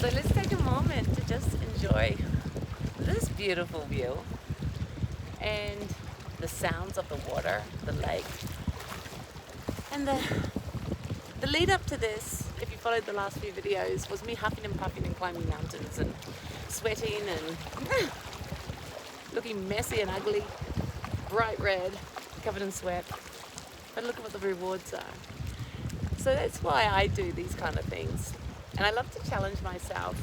So let's take a moment to just enjoy this beautiful view and the sounds of the water, the lake. And the lead up to this, if you followed the last few videos, was me huffing and puffing and climbing mountains and sweating and looking messy and ugly, bright red, covered in sweat. But look at what the rewards are. So that's why I do these kind of things. And I love to challenge myself.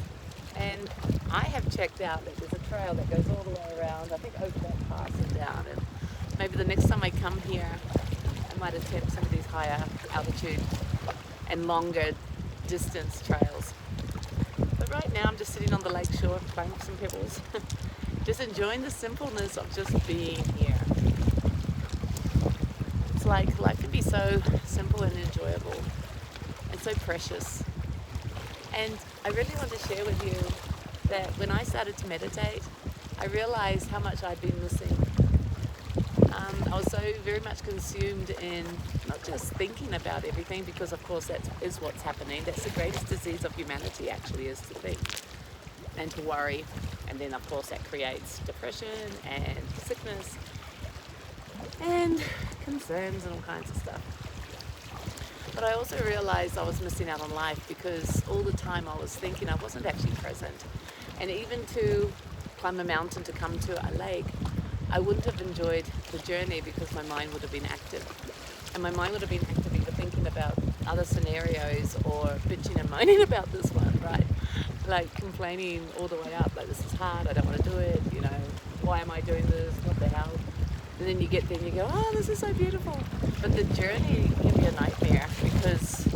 And I have checked out that there's a trail that goes all the way around, I think over that pass and down. And maybe the next time I come here, I might attempt some of these higher altitude and longer distance trails. But right now I'm just sitting on the lake shore, playing with some pebbles, just enjoying the simpleness of just being here. It's like life can be so simple and enjoyable and so precious. And I really want to share with you that when I started to meditate, I realized how much I'd been missing. I was so very much consumed in not just thinking about everything, because of course that is what's happening. That's the greatest disease of humanity, actually, is to think and to worry. And then of course that creates depression and sickness and concerns and all kinds of stuff. But I also realized I was missing out on life, because all the time I was thinking, I wasn't actually present. And even to climb a mountain to come to a lake, I wouldn't have enjoyed the journey, because my mind would have been active. And my mind would have been active either thinking about other scenarios or bitching and moaning about this one, right? Like complaining all the way up, like, this is hard, I don't want to do it, you know, why am I doing this, what the hell? And then you get there and you go, oh, this is so beautiful. But the journey can be a nightmare because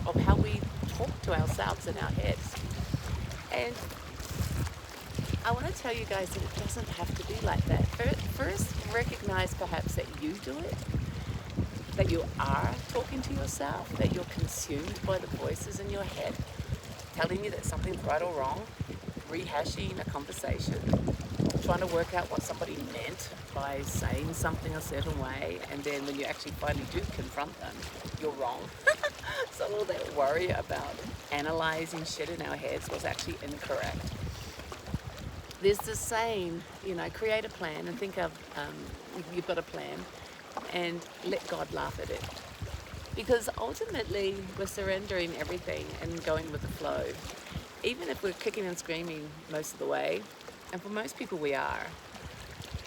of how we talk to ourselves in our heads. And I want to tell you guys that it doesn't have to be like that. First, recognize perhaps that you do it, that you are talking to yourself, that you're consumed by the voices in your head telling you that something's right or wrong, rehashing a conversation, trying to work out what somebody meant by saying something a certain way, and then when you actually finally do confront them, you're wrong. So all that worry about analyzing shit in our heads was actually incorrect. There's this saying, you know, create a plan and think of, you've got a plan, and let God laugh at it. Because ultimately we're surrendering everything and going with the flow. Even if we're kicking and screaming most of the way, and for most people we are,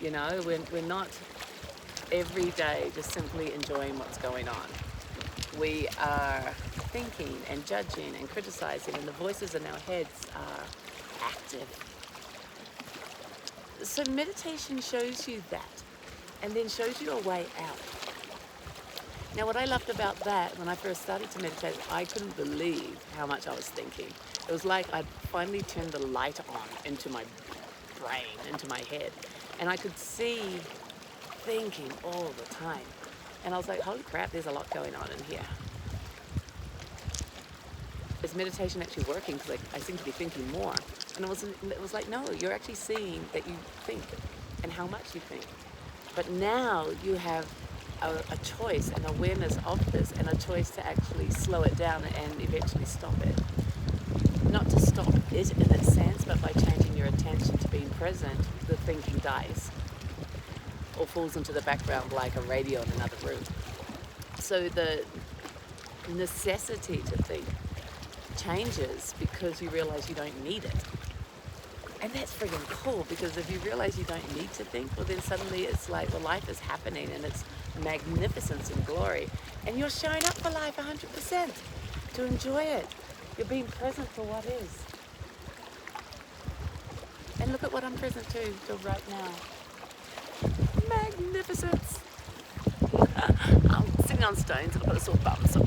you know, we're not every day just simply enjoying what's going on. We are thinking and judging and criticizing, and the voices in our heads are active. So meditation shows you that, and then shows you a way out. Now, what I loved about that, when I first started to meditate, I couldn't believe how much I was thinking. It was like I'd finally turned the light on into my brain, into my head, and I could see thinking all the time. And I was like, holy crap, there's a lot going on in here. Is meditation actually working? Because I seem to be thinking more. And it was like, no, you're actually seeing that you think and how much you think. But now you have a choice and awareness of this, and a choice to actually slow it down and eventually stop it. Not to stop it in its sense, but by changing your attention to being present, the thinking dies or falls into the background like a radio in another room. So the necessity to think changes because you realize you don't need it. And that's freaking cool, because if you realize you don't need to think, well then suddenly it's like, well, life is happening and it's magnificence and glory. And you're showing up for life 100% to enjoy it. You're being present for what is. And look at what I'm present to right now. Magnificence. I'm sitting on stones and I've got a sore bum, so